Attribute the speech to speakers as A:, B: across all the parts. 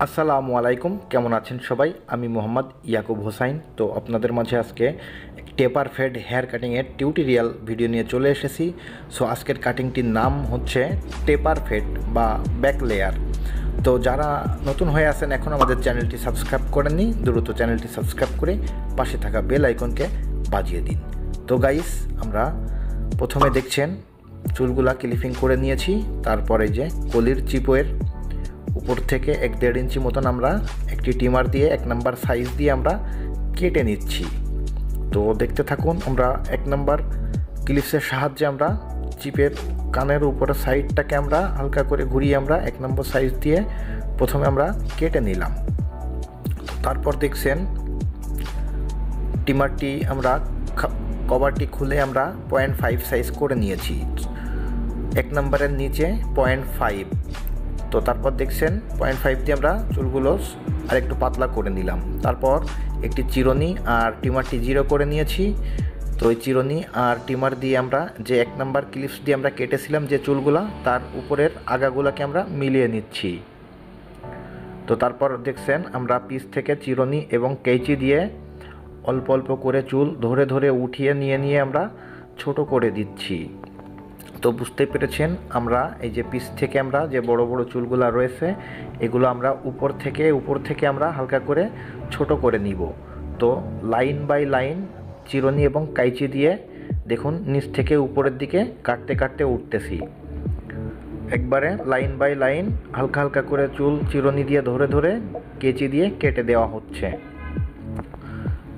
A: আসসালামু আলাইকুম, কেমন আছেন সবাই? আমি মোহাম্মদ ইয়াকুব হোসাইন। তো আপনাদের মাঝে আজকে টেপার ফেড হেয়ার কাটিংয়ের টিউটোরিয়াল ভিডিও নিয়ে চলে এসেছি। সো আজকের কাটিংটির নাম হচ্ছে টেপার ফেড বা ব্যাক লেয়ার। তো যারা নতুন হয়ে আছেন এখন আমাদের চ্যানেলটি সাবস্ক্রাইব করেননি, দ্রুত চ্যানেলটি সাবস্ক্রাইব করে পাশে থাকা বেল আইকনকে বাজিয়ে দিন। তো গাইস, আমরা প্রথমে দেখছেন চুলগুলা ক্লিপিং করে নিয়েছি। তারপরে যে কলির চিপের উপর থেকে 1-1.5 ইঞ্চি মতন আমরা একটি ট্রিমার দিয়ে 1 নাম্বার সাইজ দিয়ে আমরা কেটে নিচ্ছি। তো দেখতে থাকুন। আমরা 1 নাম্বার ক্লিপসের সাহায্যে আমরা চিপের কানের উপরের সাইডটাকে আমরা হালকা করে ঘুরিয়ে আমরা 1 নম্বর সাইজ দিয়ে প্রথমে আমরা কেটে নিলাম। তারপর দেখছেন ট্রিমারটি আমরা কভারটি খুলে আমরা 0.5 সাইজ করে নিয়েছি, 1 নম্বরের নিচে 0.5। তো তারপর দেখছেন 0.5 দিয়ে আমরা চুলগুলো আর একটু পাতলা করে নিলাম। তারপর একটি চিরুনি আর ট্রিমারটি জিরো করে নিয়েছি। তো ওই চিরুনি আর ট্রিমার দিয়ে আমরা যে 1 নাম্বার ক্লিপস দিয়ে আমরা কেটেছিলাম যে চুলগুলা, তার উপরের আগাগুলোকে আমরা মিলিয়ে নিচ্ছি। তো তারপর দেখছেন আমরা পিস থেকে চিরুনি এবং কেঁচি দিয়ে অল্প অল্প করে চুল ধরে ধরে উঠিয়ে নিয়ে আমরা ছোট করে দিচ্ছি। তো বুঝতে পেরেছেন, আমরা এই যে পিস থেকে আমরা যে বড় বড় চুলগুলো রয়েছে এগুলো আমরা উপর থেকে আমরা হালকা করে ছোট করে নিব। তো লাইন বাই লাইন চিরুনি এবং কাইচি দিয়ে দেখুন নিচ থেকে উপরের দিকে কাটতে কাটতে উঠতেছি। একবারে লাইন বাই লাইন হালকা হালকা করে চুল চিরুনি দিয়ে ধরে ধরে কেঁচি দিয়ে কেটে দেওয়া হচ্ছে।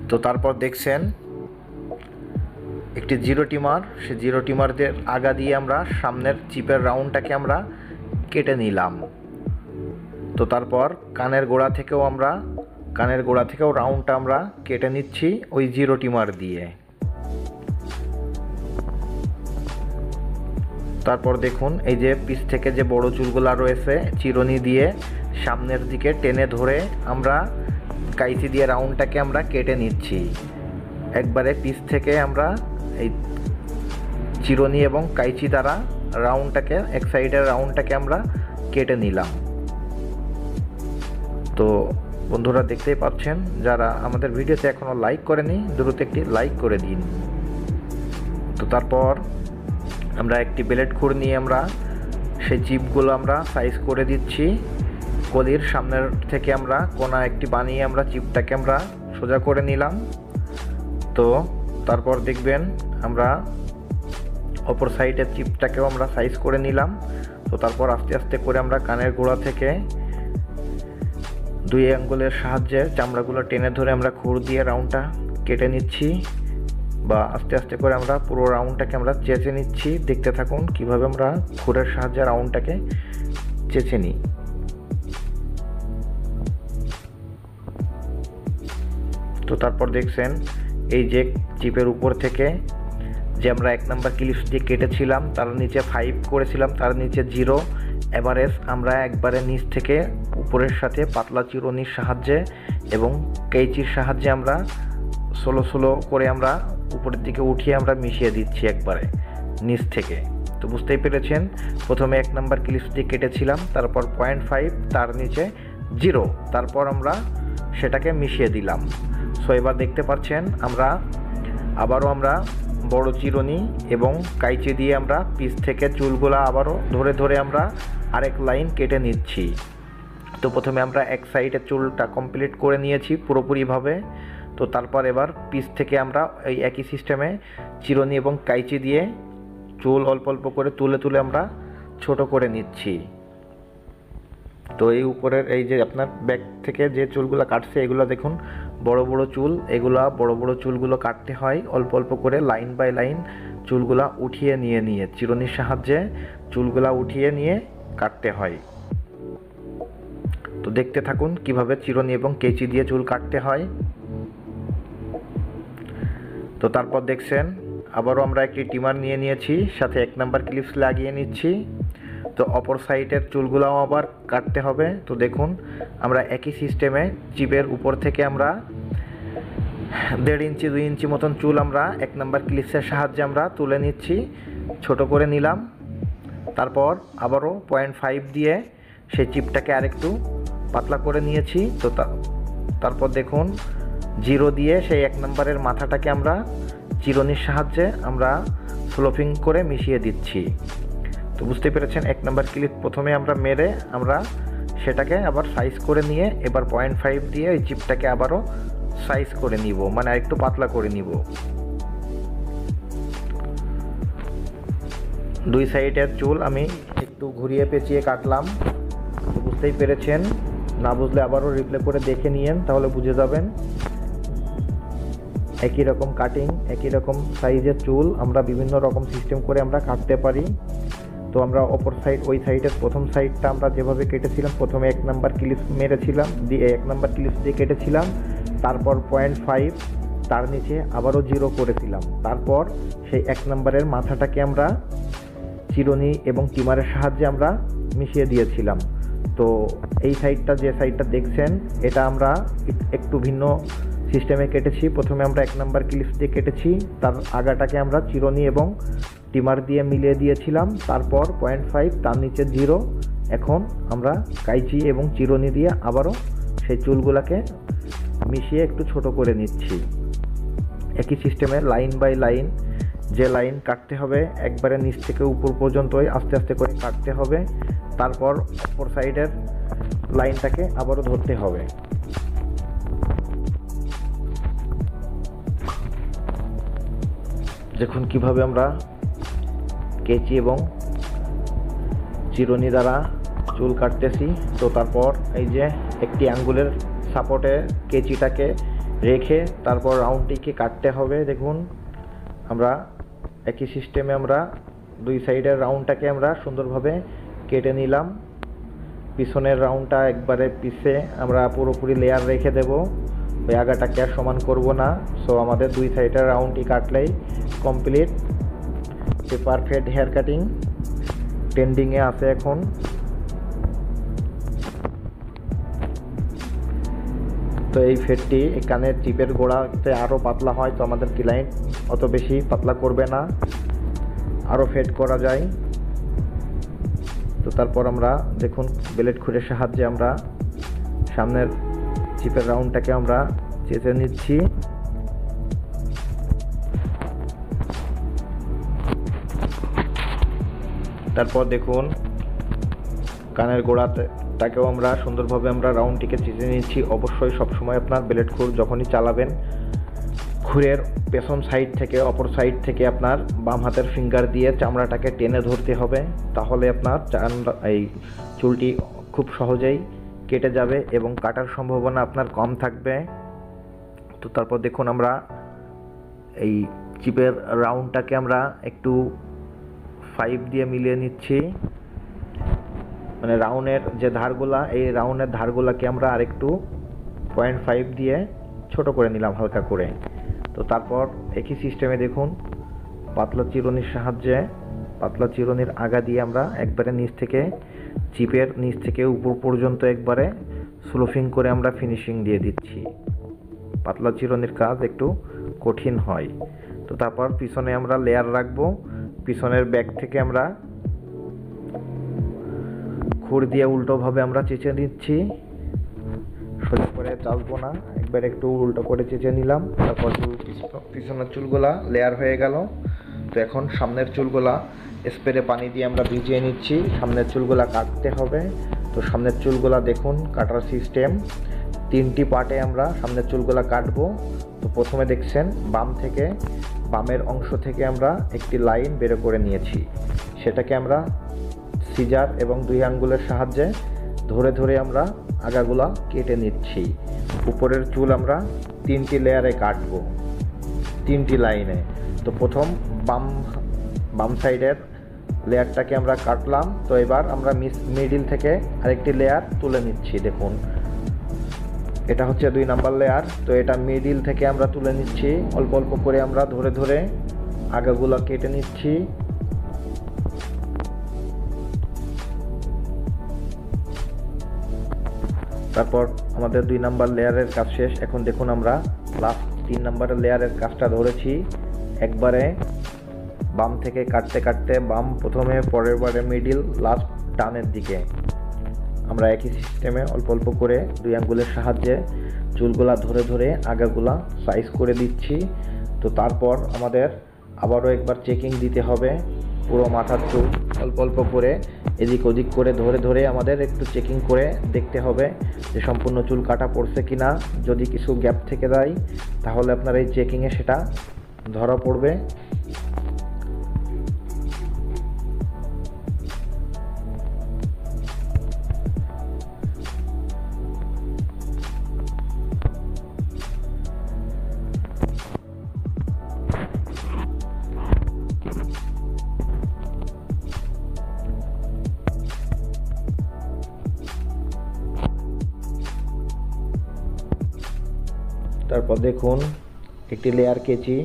A: তো তারপর দেখছেন একটি জিরো ট্রিমার, সে জিরো ট্রিমারদের আগা দিয়ে আমরা সামনের চিপের রাউন্ডটাকে আমরা কেটে নিলাম। তো তারপর কানের গোড়া থেকেও রাউন্ডটা আমরা কেটে নিচ্ছি ওই জিরো ট্রিমার দিয়ে। তারপর দেখুন এই যে পিস থেকে যে বড় চুলগুলা রয়েছে চিরুনি দিয়ে সামনের দিকে টেনে ধরে আমরা কাইচি দিয়ে রাউন্ডটাকে আমরা কেটে নিচ্ছি। একবারে পিস থেকে আমরা এই চিরুনি এবং কাইচি দ্বারা রাউন্ডটাকে এক সাইডের রাউন্ডটাকে আমরা কেটে নিলাম। তো বন্ধুরা দেখতেই পাচ্ছেন, যারা আমাদের ভিডিওতে এখনও লাইক করেনি দ্রুত একটি লাইক করে দিন। তো তারপর আমরা একটি ব্লেড খুঁড় নিয়ে আমরা সেই চিপগুলো আমরা সাইজ করে দিচ্ছি। কলির সামনের থেকে আমরা কোনা একটি বানিয়ে আমরা চিপটাকে আমরা সোজা করে নিলাম। তো তারপর দেখবেন আমরা অপর সাইডের চিপটাকেও আমরা সাইজ করে নিলাম। তো তারপর আস্তে আস্তে করে আমরা কানের গোড়া থেকে 2 আঙ্গুলের সাহায্যে চামড়াগুলো টেনে ধরে আমরা খুর দিয়ে রাউন্ডটা কেটে নিচ্ছি, বা আস্তে আস্তে করে আমরা পুরো রাউন্ডটাকে আমরা চেঁচে নিচ্ছি। দেখতে থাকুন কিভাবে আমরা খুরের সাহায্যে রাউন্ডটাকে চেঁচে নিই। তো তারপর দেখছেন এই যে চিপের উপর থেকে যে আমরা 1 নাম্বার ক্লিপস দিয়ে কেটেছিলাম তার নিচে 5 করেছিলাম, তার নিচে 0 এভারেজ আমরা একবারে নিচ থেকে উপরের সাথে পাতলা চিরুনির সাহায্যে এবং কেঁচির সাহায্যে আমরা ষোলো করে আমরা উপরের দিকে উঠিয়ে আমরা মিশিয়ে দিচ্ছি একবারে নিচ থেকে। তো বুঝতেই পেরেছেন, প্রথমে 1 নাম্বার ক্লিপস দিয়ে কেটেছিলাম, তারপর 0.5, তার নিচে 0, তারপর আমরা সেটাকে মিশিয়ে দিলাম। সো এবার দেখতে পাচ্ছেন আবারও আমরা বড় চিরুনি এবং কাইচি দিয়ে আমরা পিস থেকে চুলগুলা আবারও ধরে ধরে আমরা আরেক লাইন কেটে নিচ্ছি। তো প্রথমে আমরা এক সাইডের চুলটা কমপ্লিট করে নিয়েছি পুরোপুরিভাবে। তো তারপর এবার পিস থেকে আমরা এই একই সিস্টেমে চিরুনি এবং কাইচি দিয়ে চুল অল্প অল্প করে তুলে আমরা ছোট করে নিচ্ছি। তো এই উপরের এই যে আপনার ব্যাক থেকে যে চুলগুলো কাটছে এগুলো দেখুন বড় বড় চুল, বড় বড় চুলগুলো কাটতে হয় অল্প অল্প করে লাইন বাই লাইন চুলগুলা উঠিয়ে নিয়ে চিরুনির সাহায্যে চুলগুলা উঠিয়ে নিয়ে কাটতে হয়। তো দেখতে থাকুন কিভাবে চিরুনি এবং কেঁচি দিয়ে চুল কাটতে হয়। তো তারপর দেখছেন আবারও আমরা একটি ট্রিমার নিয়েছি, সাথে 1 নাম্বার ক্লিপস লাগিয়ে নিচ্ছি। তো অপর সাইডের চুলগুলাও আবার কাটতে হবে। তো দেখুন আমরা একই সিস্টেমে চিপের উপর থেকে আমরা 1.5 ইঞ্চি 2 ইঞ্চি মতন চুল আমরা 1 নাম্বার ক্লিপসের সাহায্যে আমরা তুলে নিচ্ছি, ছোট করে নিলাম। তারপর আবারও 0.5 দিয়ে সেই চিপটাকে আরেকটু পাতলা করে নিয়েছি। তো তারপর দেখুন জিরো দিয়ে সেই 1 নম্বরের মাথাটাকে আমরা চিরুনির সাহায্যে আমরা স্লোপিং করে মিশিয়ে দিচ্ছি। তো বুঝতে পেরেছেন, 1 নম্বর ক্লিপ প্রথমে আমরা মেরে আমরা সেটাকে আবার সাইজ করে নিয়ে এবার 0.5 দিয়ে ওই চিপটাকে আবারও সাইজ করে নিব, মানে আরেকটু পাতলা করে নিব। দুই সাইডের চুল আমি একটু ঘুরিয়ে পেঁচিয়ে কাটলাম। তো বুঝতেই পেরেছেন, না বুঝলে আবারও রিপ্লে করে দেখে নিয়েন, তাহলে বুঝে যাবেন। একই রকম কাটিং, একই রকম সাইজের চুল আমরা বিভিন্ন রকম সিস্টেম করে আমরা কাটতে পারি। তো আমরা অপর সাইড, ওই সাইডের প্রথম সাইডটা আমরা যেভাবে কেটেছিলাম, প্রথমে 1 নম্বর ক্লিপ মেরেছিলাম, দিয়ে 1 নম্বর ক্লিপ দিয়ে কেটেছিলাম, তারপর 0.5, তার নিচে আবারও 0 করেছিলাম। তারপর সেই 1 নম্বরের মাথাটাকে আমরা চিরুনি এবং টিমারের সাহায্যে আমরা মিশিয়ে দিয়েছিলাম। তো এই সাইডটা, যে সাইডটা দেখছেন, এটা আমরা একটু ভিন্ন সিস্টেমে কেটেছি। প্রথমে আমরা 1 নম্বর ক্লিপ দিয়ে কেটেছি, তার আগাটাকে আমরা চিরুনি এবং টিমার দিয়ে মিলিয়ে দিয়েছিলাম, তারপর 0.5, তার নিচে 0। এখন আমরা কাইচি এবং চিরুনি দিয়ে আবারও সেই চুলগুলোকে মিশিয়ে একটু ছোট করে নিচ্ছি। একই সিস্টেমে লাইন বাই লাইন, যে লাইন কাটতে হবে একবারে নিচ থেকে উপর পর্যন্তই আস্তে আস্তে করে কাটতে হবে, তারপর অপর সাইডের লাইনটাকে আবারও ধরতে হবে। দেখুন কিভাবে আমরা কেচি এবং চিরুনি দ্বারা চুল কাটতেছি। তো তারপর এই যে একটি আঙ্গুলের সাপোর্টে কেচিটাকে রেখে তারপর রাউন্ডটিকে কাটতে হবে। দেখুন আমরা একই সিস্টেমে আমরা দুই সাইডের রাউন্ডটাকে আমরা সুন্দরভাবে কেটে নিলাম। পিছনের রাউন্ডটা একবারে পিছে আমরা পুরোপুরি লেয়ার রেখে দেব, ওই আগাটাকে আর সমান করব না। সো আমাদের দুই সাইডের রাউন্ডটি কাটলেই কমপ্লিট। পারফেক্ট হেয়ার কাটিং ট্রেন্ডিংয়ে আছে এখন। তো এই ফেডটি কানের টিপের গোড়াতে আরও পাতলা হয়, তো আমাদের ক্লায়েন্ট অত বেশি পাতলা করবে না, আরও ফেড করা যায়। তো তারপর আমরা দেখুন ব্লেড খুরের সাহায্যে আমরা সামনের চিপের রাউন্ডটাকে আমরা চেঁচে নিচ্ছি। তারপর দেখুন কানের গোড়াটাকেও আমরা সুন্দরভাবে আমরা রাউন্ডটিকে চেঁচে নিচ্ছি। অবশ্যই সবসময় আপনার ব্লেড খুর যখনই চালাবেন, খুরের পেছন সাইড থেকে, অপর সাইড থেকে আপনার বাম হাতের ফিঙ্গার দিয়ে চামড়াটাকে টেনে ধরতে হবে, তাহলে আপনার এই চুলটি খুব সহজেই কেটে যাবে এবং কাটার সম্ভাবনা আপনার কম থাকবে। তো তারপর দেখুন আমরা এই চিপের রাউন্ডটাকে আমরা একটু 5 দিয়ে মিলিয়ে নিচ্ছি, মানে রাউন্ডের যে ধারগুলা, এই রাউন্ডের ধারগুলাকে আমরা আরেকটু 0.5 দিয়ে ছোট করে নিলাম হালকা করে। তো তারপর একই সিস্টেমে দেখুন পাতলা চিরুনির সাহায্যে, পাতলা চিরুনির আগা দিয়ে আমরা একবারে নিচ থেকে, চিপের নিচ থেকে উপর পর্যন্ত একবারে স্লোপিং করে আমরা ফিনিশিং দিয়ে দিচ্ছি। পাতলা চিরুনির কাজ একটু কঠিন হয়। তো তারপর পিছনে আমরা লেয়ার রাখবো, পিছনের ব্যাক থেকে আমরা খুর দিয়ে উল্টোভাবে আমরা চেঁচে নিচ্ছি, সোজা করে চালবো না, একবার একটু উল্টো করে চেঁচে নিলাম। তারপর পিছনের চুলগুলা লেয়ার হয়ে গেল। তো এখন সামনের চুলগুলা স্প্রে পানি দিয়ে আমরা ভিজিয়ে নিচ্ছি, সামনের চুলগুলা কাটতে হবে। তো সামনের চুলগুলা দেখুন কাটার সিস্টেম, 3টি পার্টে আমরা সামনের চুলগুলা কাটবো। তো প্রথমে দেখছেন বাম থেকে, বামের অংশ থেকে আমরা একটি লাইন বের করে নিয়েছি, সেটাকে আমরা সিজার এবং 2 আঙ্গুলের সাহায্যে ধরে ধরে আমরা আগাগুলা কেটে নিচ্ছি। উপরের চুল আমরা 3টি লেয়ারে কাটবো, 3টি লাইনে। তো প্রথম বাম সাইডের লেয়ারটাকে আমরা কাটলাম। তো এবার আমরা মিডিল থেকে আরেকটি লেয়ার তুলে নিচ্ছি। দেখুন এটা হচ্ছে 2 নাম্বার লেয়ার। তো এটা মিডিল থেকে আমরা তুলে নিচ্ছি, অল্প অল্প করে আমরা ধরে ধরে আগাগুলো কেটে নিচ্ছি। তারপর আমাদের 2 নাম্বার লেয়ারের কাজ শেষ। এখন দেখুন আমরা লাস্ট 3 নাম্বারের লেয়ারের কাজটা ধরেছি। একবারে বাম থেকে কাটতে কাটতে, বাম প্রথমে, পরের বারে মিডিল, লাস্ট ডানের দিকে আমরা একই সিস্টেমে অল্প অল্প করে 2 আঙ্গুলের সাহায্যে চুলগুলা ধরে ধরে আগাগুলা সাইজ করে দিচ্ছি। তো তারপর আমাদের আবারও একবার চেকিং দিতে হবে। পুরো মাথার চুল অল্প অল্প করে এদিক ওদিক করে ধরে ধরে আমাদের একটু চেকিং করে দেখতে হবে যে সম্পূর্ণ চুল কাটা পড়ছে কিনা। যদি কিছু গ্যাপ থেকে যায় তাহলে আপনার এই চেকিংয়ে সেটা ধরা পড়বে। তারপর দেখুন একটি লেয়ার কেচি,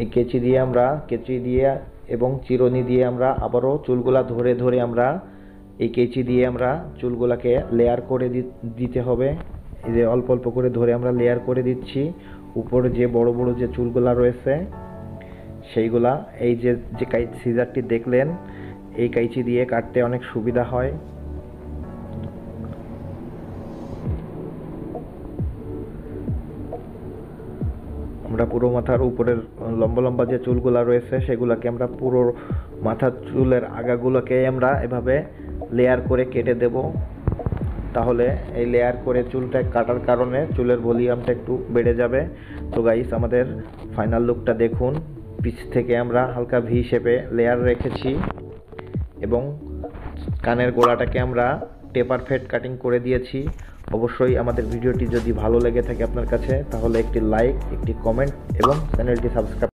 A: এই কেচি দিয়ে এবং চিরুনি দিয়ে আমরা আবারও চুলগুলা ধরে ধরে আমরা এই কেচি দিয়ে আমরা চুলগুলাকে লেয়ার করে দিতে হবে। এই যে অল্প অল্প করে ধরে আমরা লেয়ার করে দিচ্ছি। উপরে যে বড় বড় যে চুলগুলা রয়েছে সেইগুলা এই যে সিজারটি দেখলেন, এই কাইচি দিয়ে কাটতে অনেক সুবিধা হয়। আমরা পুরো মাথার উপরের লম্বা লম্বা যে চুলগুলা রয়েছে সেগুলোকে আমরা পুরো মাথার চুলের আগাগুলোকে আমরা এভাবে লেয়ার করে কেটে দেব। তাহলে এই লেয়ার করে চুলটা কাটার কারণে চুলের ভলিউমটা একটু বেড়ে যাবে। তো গাইস, আমাদের ফাইনাল লুকটা দেখুন। পিছ থেকে আমরা হালকা ভি শেপে লেয়ার রেখেছি এবং কানের গোড়াটাকে আমরা টেপার ফেড কাটিং করে দিয়েছি। অবশ্যই আমাদের ভিডিওটি যদি ভালো লেগে থাকে আপনার কাছে, তাহলে একটি লাইক, একটি কমেন্ট এবং চ্যানেলটি সাবস্ক্রাইব